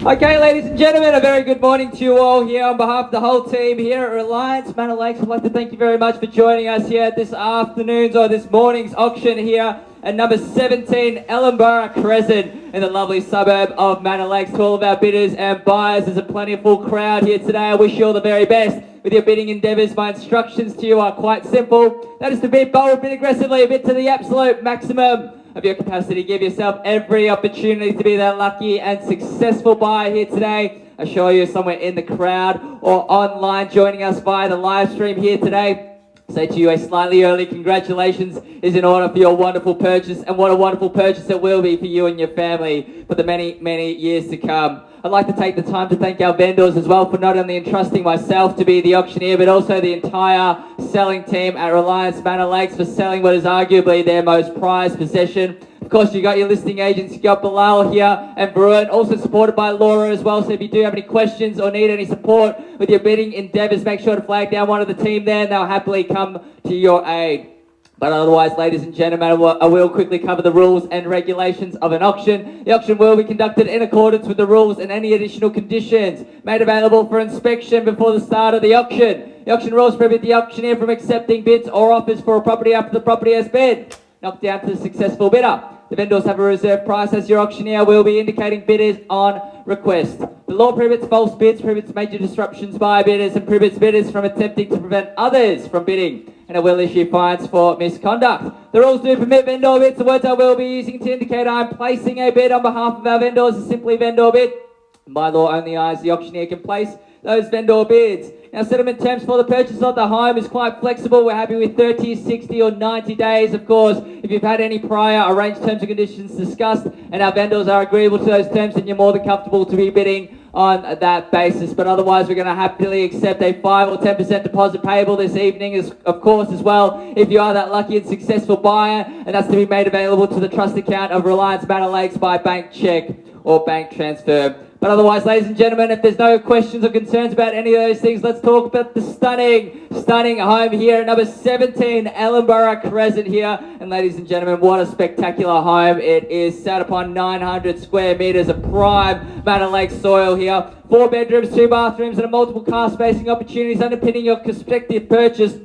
Okay, ladies and gentlemen, a very good morning to you all here on behalf of the whole team here at Reliance Manor Lakes. I'd like to thank you very much for joining us here at this afternoon's or this morning's auction here at number 17 Ellenborough Crescent in the lovely suburb of Manor Lakes. To all of our bidders and buyers, there's a plentiful crowd here today. I wish you all the very best with your bidding endeavours. My instructions to you are quite simple. That is to bid bold, bid aggressively, a bid to the absolute maximum of your capacity. Give yourself every opportunity to be that lucky and successful buyer here today. I assure you, somewhere in the crowd or online joining us via the live stream here today, say to you a slightly early congratulations is in order for your wonderful purchase, and what a wonderful purchase it will be for you and your family for the many, many years to come. I'd like to take the time to thank our vendors as well for not only entrusting myself to be the auctioneer, but also the entire selling team at Reliance Manor Lakes for selling what is arguably their most prized possession. Of course, you got your listing agents, you got Bilal here and Bruin, also supported by Laura as well. So if you do have any questions or need any support with your bidding endeavours, make sure to flag down one of the team there and they'll happily come to your aid. But otherwise, ladies and gentlemen, I will quickly cover the rules and regulations of an auction. The auction will be conducted in accordance with the rules and any additional conditions made available for inspection before the start of the auction. The auction rules prohibit the auctioneer from accepting bids or offers for a property after the property has been knocked down to the successful bidder. The vendors have a reserve price, as your auctioneer will be indicating bidders on request. The law prohibits false bids, prohibits major disruptions by bidders, and prohibits bidders from attempting to prevent others from bidding, and it will issue fines for misconduct. The rules do permit vendor bids. The words I will be using to indicate I'm placing a bid on behalf of our vendors is simply vendor bid. By law, only I, as the auctioneer, can place those vendor bids. Now, settlement terms for the purchase of the home is quite flexible. We're happy with 30, 60 or 90 days. Of course, if you've had any prior arranged terms and conditions discussed and our vendors are agreeable to those terms, then you're more than comfortable to be bidding on that basis. But otherwise, we're going to happily accept a 5 or 10% deposit payable this evening, of course, as well, if you are that lucky and successful buyer, and that's to be made available to the trust account of Reliance Manor Lakes by bank cheque or bank transfer. But otherwise, ladies and gentlemen, if there's no questions or concerns about any of those things, let's talk about the stunning home here at number 17 Ellenborough Crescent here. And ladies and gentlemen, what a spectacular home it is, sat upon 900 square metres of prime Manor Lakes soil here. 4 bedrooms, 2 bathrooms and a multiple car spacing opportunities underpinning your prospective purchase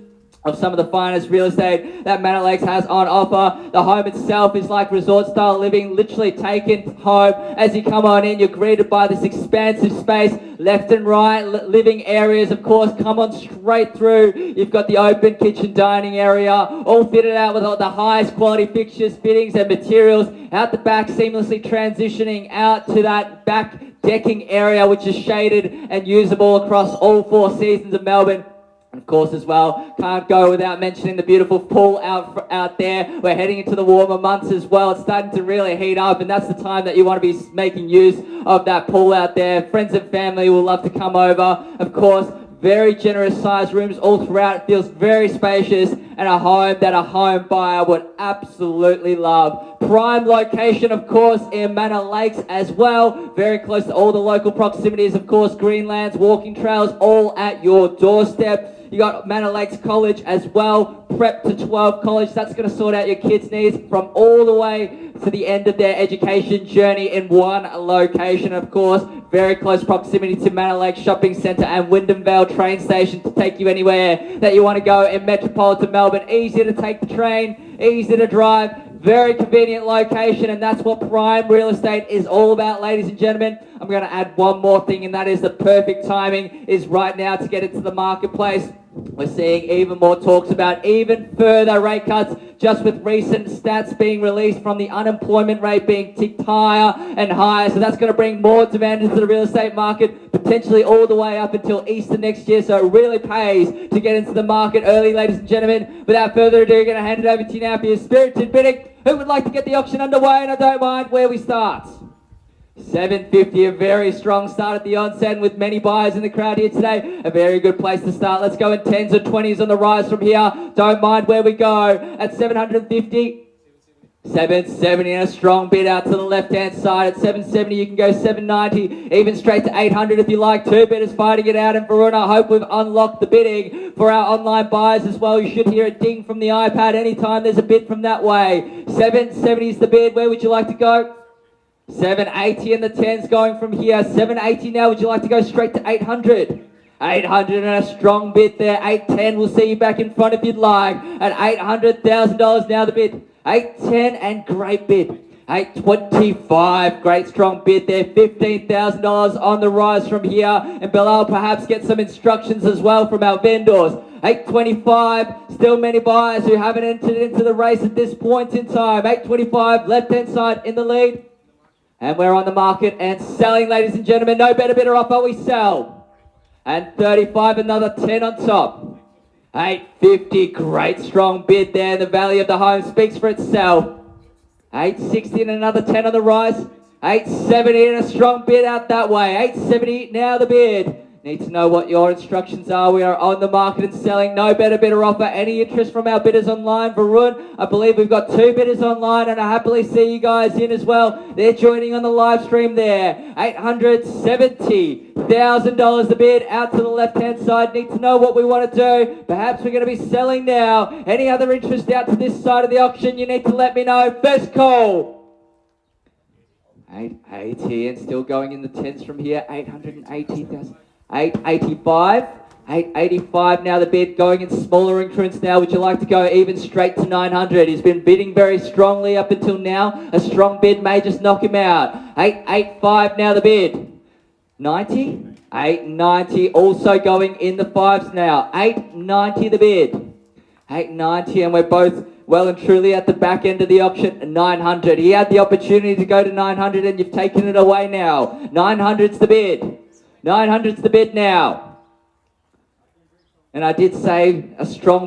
of some of the finest real estate that Manor Lakes has on offer. The home itself is like resort style living, literally taken home. As you come on in, you're greeted by this expansive space, left and right, living areas, of course, come on straight through. You've got the open kitchen dining area, all fitted out with all the highest quality fixtures, fittings and materials. Out the back, seamlessly transitioning out to that back decking area, which is shaded and usable across all 4 seasons of Melbourne. And of course, as well, can't go without mentioning the beautiful pool out there. We're heading into the warmer months as well. It's starting to really heat up, and that's the time that you want to be making use of that pool out there. Friends and family will love to come over. Of course, very generous sized rooms all throughout. It feels very spacious, and a home that a home buyer would absolutely love. Prime location, of course, in Manor Lakes as well. Very close to all the local proximities, of course, greenlands, walking trails, all at your doorstep. You got Manor Lakes College as well, Prep to 12 College. That's going to sort out your kids' needs from all the way to the end of their education journey in one location, of course. Very close proximity to Manor Lakes Shopping Centre and Wyndham Vale train station to take you anywhere that you want to go in metropolitan Melbourne. Easy to take the train, easy to drive. Very convenient location, and that's what prime real estate is all about, ladies and gentlemen. I'm going to add one more thing, and that is the perfect timing is right now to get into the marketplace. We're seeing even more talks about even further rate cuts, just with recent stats being released from the unemployment rate being ticked higher and higher. So that's going to bring more demand into the real estate market, potentially all the way up until Easter next year. So it really pays to get into the market early, ladies and gentlemen. Without further ado, I'm going to hand it over to you now for your spirited bidding. Who would like to get the auction underway? And I don't mind where we start. 750, a very strong start at the onset, with many buyers in the crowd here today. A very good place to start. Let's go in 10s or 20s on the rise from here. Don't mind where we go at 750. 770 and a strong bid out to the left-hand side. At 770, you can go 790, even straight to 800 if you like. 2 bidders fighting it out in Varuna. I hope we've unlocked the bidding for our online buyers as well. You should hear a ding from the iPad anytime there's a bid from that way. 770 is the bid. Where would you like to go? 780 and the 10's going from here. 780 now. Would you like to go straight to 800? 800 and a strong bid there. 810 will see you back in front if you'd like. At $800,000 now the bid. 810 and great bid. 825, great strong bid there. $15,000 on the rise from here. And Bilal perhaps get some instructions as well from our vendors. 825, still many buyers who haven't entered into the race at this point in time. 825, left-hand side in the lead. And we're on the market and selling, ladies and gentlemen. No better bidder offer, we sell. And 35, another 10 on top. 850, great strong bid there. The value of the home speaks for itself. 860 and another 10 on the rise. 870 and a strong bid out that way. 870 now the bid. Need to know what your instructions are. We are on the market and selling. No better bidder offer. Any interest from our bidders online? Varun, I believe we've got 2 bidders online and I happily see you guys in as well. They're joining on the live stream there. $870,000 the bid out to the left-hand side. Need to know what we want to do. Perhaps we're going to be selling now. Any other interest out to this side of the auction? You need to let me know. First call. 880 and still going in the 10s from here. 880,000. 885, 885 now the bid, going in smaller increments now. Would you like to go even straight to 900? He's been bidding very strongly up until now. A strong bid may just knock him out. 885 now the bid. 90, 890 also going in the 5s now. 890 the bid. 890 and we're both well and truly at the back end of the auction. 900. He had the opportunity to go to 900 and you've taken it away now. 900's the bid. 900's the bid now. And I did say a strong